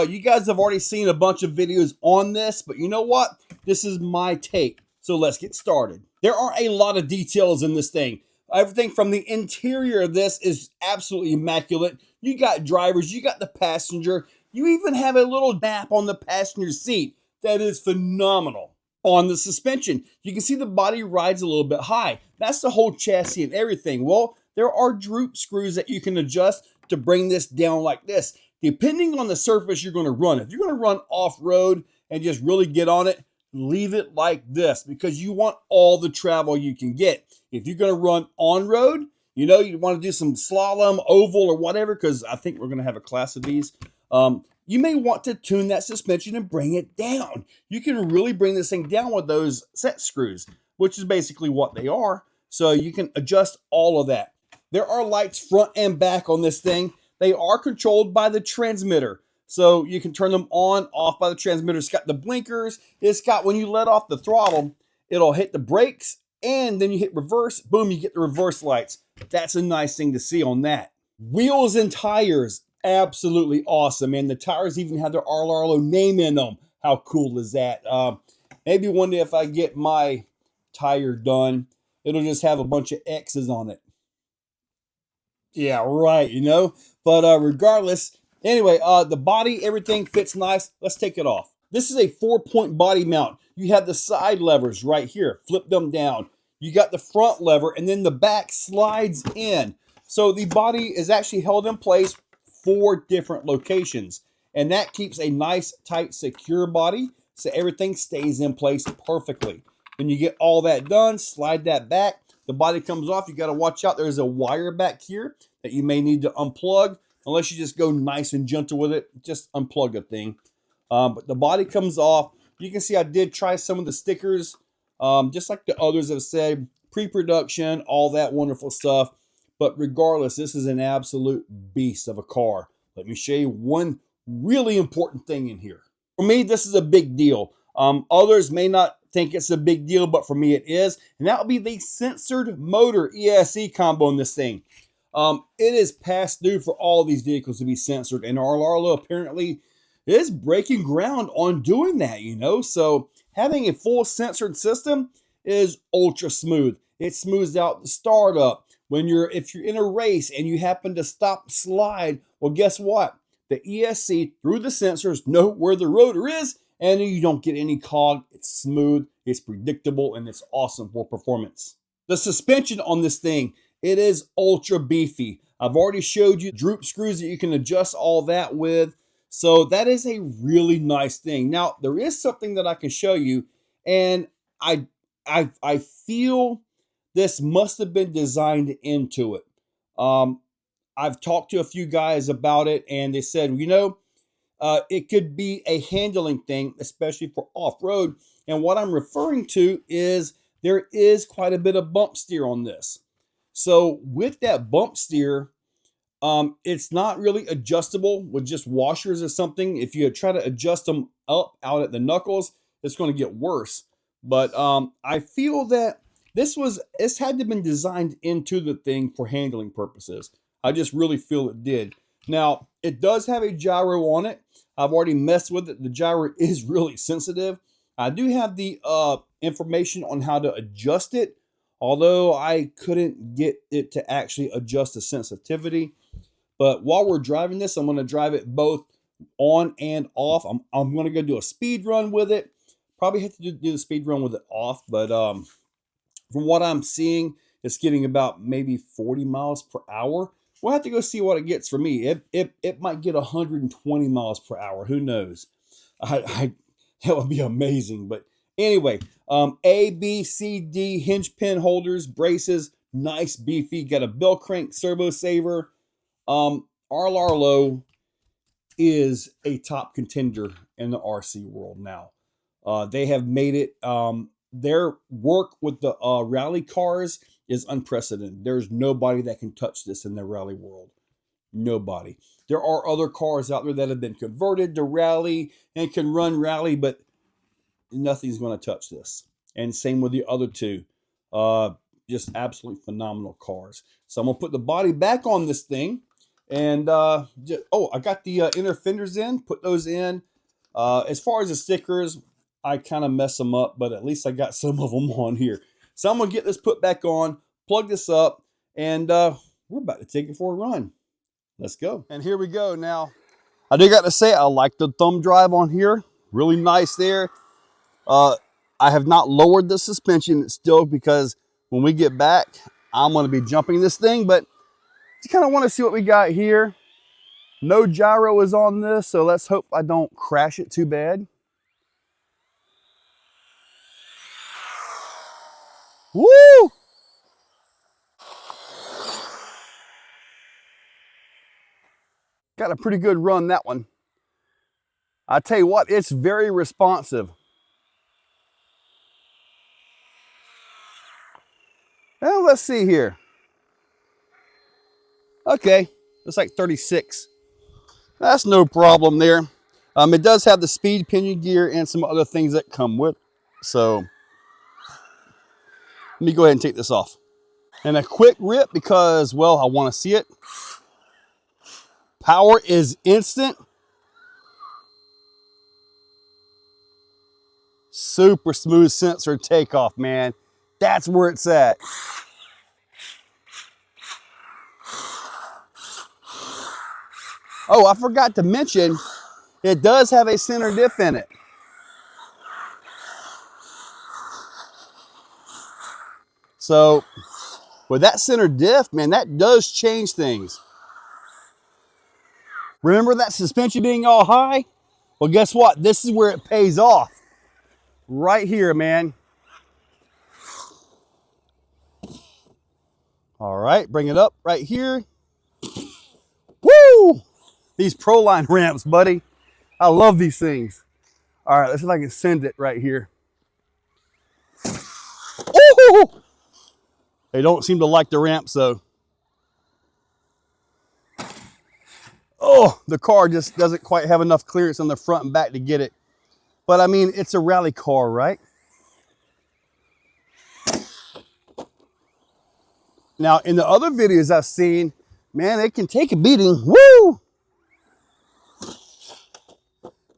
You guys have already seen a bunch of videos on this, but you know what? This is my take. So let's get started. There are a lot of details in this thing. Everything from the interior of this is absolutely immaculate. You got drivers, you got the passenger, you even have a little nap on the passenger seat. That is phenomenal. On the suspension, you can see the body rides a little bit high. That's the whole chassis and everything. Well, there are droop screws that you can adjust to bring this down like this, depending on the surface you're going to run. If you're going to run off-road and just really get on it, leave it like this because you want all the travel you can get. If you're going to run on-road, you know, you want to do some slalom, oval, or whatever, because I think we're going to have a class of these. You may want to tune that suspension and bring it down. You can really bring this thing down with those set screws, which is basically what they are. So you can adjust all of that. There are lights front and back on this thing. They are controlled by the transmitter. So you can turn them on, off by the transmitter. It's got the blinkers. It's got, when you let off the throttle, it'll hit the brakes and then you hit reverse. Boom, you get the reverse lights. That's a nice thing to see on that. Wheels and tires. Absolutely awesome, and the tires even have their Rlaarlo name in them. How cool is that? Maybe one day if I get my tire done, it'll just have a bunch of X's on it. Yeah, right, you know? But regardless, anyway, the body, everything fits nice. Let's take it off. This is a 4-point body mount. You have the side levers right here. Flip them down. You got the front lever, and then the back slides in. So the body is actually held in place 4 different locations, and that keeps a nice, tight, secure body so everything stays in place perfectly. When you get all that done, slide that back. The body comes off. You got to watch out. There's a wire back here that you may need to unplug. Unless you just go nice and gentle with it, just unplug a thing. But the body comes off. You can see I did try some of the stickers, just like the others have said, pre-production, all that wonderful stuff. But regardless, this is an absolute beast of a car. Let me show you one really important thing in here. For me, this is a big deal. Others may not think it's a big deal, but for me it is. And that will be the sensored motor ESC combo in this thing. It is past due for all these vehicles to be sensored. And Rlaarlo apparently is breaking ground on doing that, you know. So having a full sensored system is ultra smooth. It smooths out the startup. If you're in a race and you happen to stop slide, well, guess what? The ESC through the sensors know where the rotor is, and you don't get any cog. It's smooth, it's predictable, and it's awesome for performance. The suspension on this thing, it is ultra beefy. I've already showed you droop screws that you can adjust all that with. So that is a really nice thing. Now, there is something that I can show you, and I feel this must have been designed into it. I've talked to a few guys about it, and they said, you know, it could be a handling thing, especially for off-road. And what I'm referring to is there is quite a bit of bump steer on this. So with that bump steer, it's not really adjustable with just washers or something. If you try to adjust them up out at the knuckles, it's going to get worse. But I feel that this had to have been designed into the thing for handling purposes. I just really feel it did. Now, it does have a gyro on it. I've already messed with it. The gyro is really sensitive. I do have the information on how to adjust it, although I couldn't get it to actually adjust the sensitivity. But while we're driving this, I'm going to drive it both on and off. I'm going to go do a speed run with it. Probably have to do the speed run with it off, but from what I'm seeing, it's getting about maybe 40 miles per hour. We'll have to go see what it gets for me. It might get 120 miles per hour. Who knows? That would be amazing. But anyway, A, B, C, D, hinge pin holders, braces, nice beefy. Got a bell crank servo saver. Rlaarlo is a top contender in the RC world now. They have made it. Their work with the rally cars is unprecedented. There's nobody that can touch this in the rally world. Nobody. There are other cars out there that have been converted to rally and can run rally, but nothing's going to touch this. And same with the other two. Just absolutely phenomenal cars. So I'm going to put the body back on this thing. And oh, I got the inner fenders in, put those in. As far as the stickers, I kind of mess them up, but at least I got some of them on here. So I'm going to get this put back on, plug this up, and we're about to take it for a run. Let's go. And here we go. Now, I do got to say, I like the thumb drive on here. Really nice there. I have not lowered the suspension still because when we get back, I'm going to be jumping this thing, but you kind of want to see what we got here. No gyro is on this, so let's hope I don't crash it too bad. Woo! Got a pretty good run, that one. I tell you what, it's very responsive. Well, let's see here. Okay, it's like 36. That's no problem there. It does have the speed pinion gear and some other things that come with it. So let me go ahead and take this off. And a quick rip because, well, I want to see it. Power is instant. Super smooth sensor takeoff, man. That's where it's at. Oh, I forgot to mention, it does have a center diff in it. So with that center diff, man, that does change things. Remember that suspension being all high? Well, guess what? This is where it pays off. Right here, man. All right, bring it up right here. Woo! These Proline ramps, buddy. I love these things. All right, let's see if I can send it right here. Ooh! They don't seem to like the ramps, though. Oh, the car just doesn't quite have enough clearance on the front and back to get it. But I mean, it's a rally car, right? Now, in the other videos I've seen, man, it can take a beating. Woo!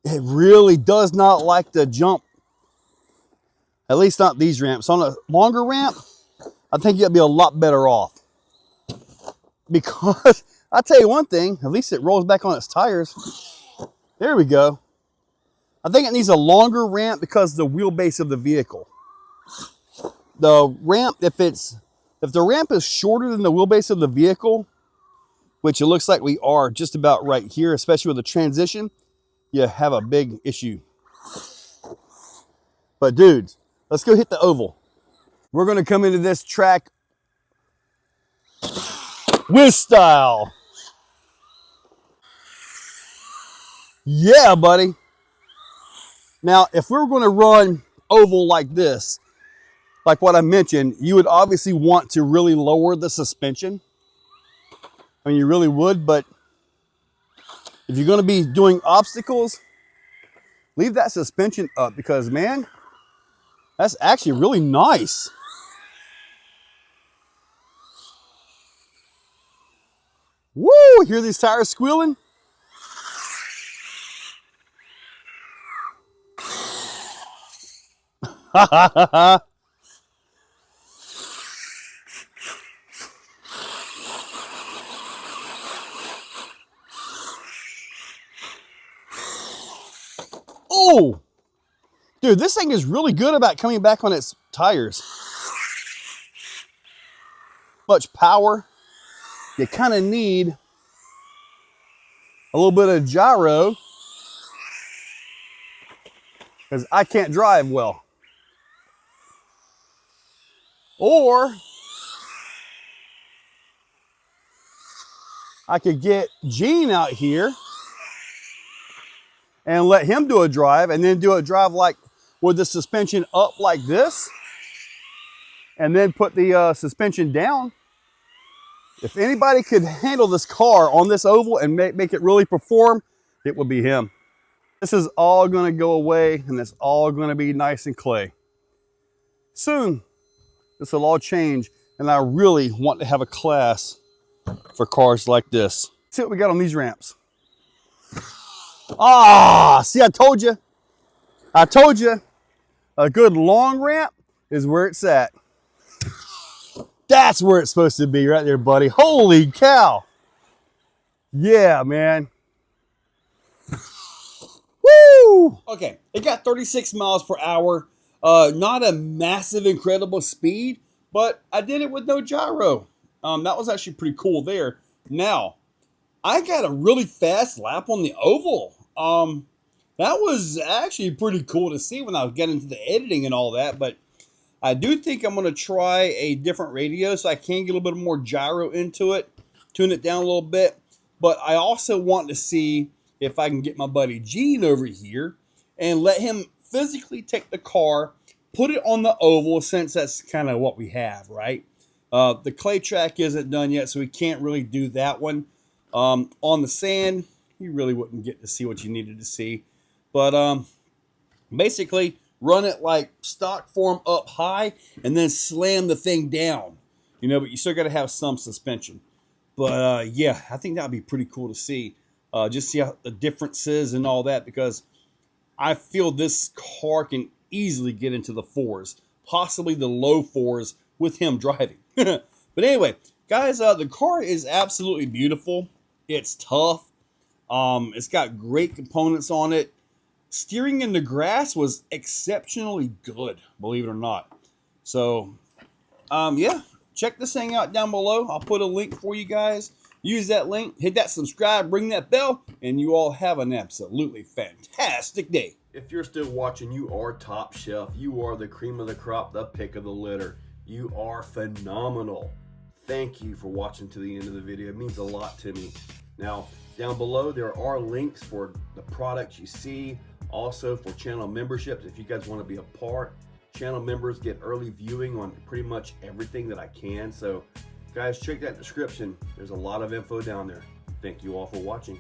It really does not like the jump. At least not these ramps. On a longer ramp, I think you'll be a lot better off. Because, I'll tell you one thing, at least it rolls back on its tires. There we go. I think it needs a longer ramp because of the wheelbase of the vehicle. The ramp, if the ramp is shorter than the wheelbase of the vehicle, which it looks like we are just about right here, especially with the transition, you have a big issue. But dudes, let's go hit the oval. We're going to come into this track with style. Yeah, buddy. Now, if we're going to run oval like this, like what I mentioned, you would obviously want to really lower the suspension. I mean, you really would, but if you're going to be doing obstacles, leave that suspension up because, man, that's actually really nice. Woo! Hear these tires squealing? Ha ha ha ha! Oh! Dude, this thing is really good about coming back on its tires. Much power. You kind of need a little bit of gyro because I can't drive well. Or I could get Gene out here and let him do a drive and then do a drive like with the suspension up like this and then put the suspension down. If anybody could handle this car on this oval and make it really perform, it would be him. This is all going to go away and it's all going to be nice and clay. Soon, this will all change and I really want to have a class for cars like this. see what we got on these ramps. Ah, see, I told you. I told you. A good long ramp is where it's at. That's where it's supposed to be right there, buddy. Holy cow. Yeah, man. Woo! Okay, it got 36 miles per hour. Not a massive, incredible speed, but I did it with no gyro. That was actually pretty cool there. Now, I got a really fast lap on the oval. That was actually pretty cool to see when I was getting into the editing and all that, but I do think I'm going to try a different radio so I can get a little bit more gyro into it, tune it down a little bit. But I also want to see if I can get my buddy Gene over here and let him physically take the car, put it on the oval, since that's kind of what we have, right? The clay track isn't done yet, so we can't really do that one. On the sand, you really wouldn't get to see what you needed to see. But basically, run it like stock form up high and then slam the thing down. You know, but you still got to have some suspension. But yeah, I think that would be pretty cool to see. Just see how the difference is and all that, because I feel this car can easily get into the fours, possibly the low fours with him driving. But anyway, guys, the car is absolutely beautiful. It's tough. It's got great components on it. Steering in the grass was exceptionally good, believe it or not. So, yeah, check this thing out down below. I'll put a link for you guys. Use that link, hit that subscribe, ring that bell, and you all have an absolutely fantastic day. If you're still watching, you are top shelf. You are the cream of the crop, the pick of the litter. You are phenomenal. Thank you for watching to the end of the video. It means a lot to me. Now, down below, there are links for the products you see, also for channel memberships. If you guys want to be a part, channel members get early viewing on pretty much everything that I can. So, guys, check that description. There's a lot of info down there. Thank you all for watching.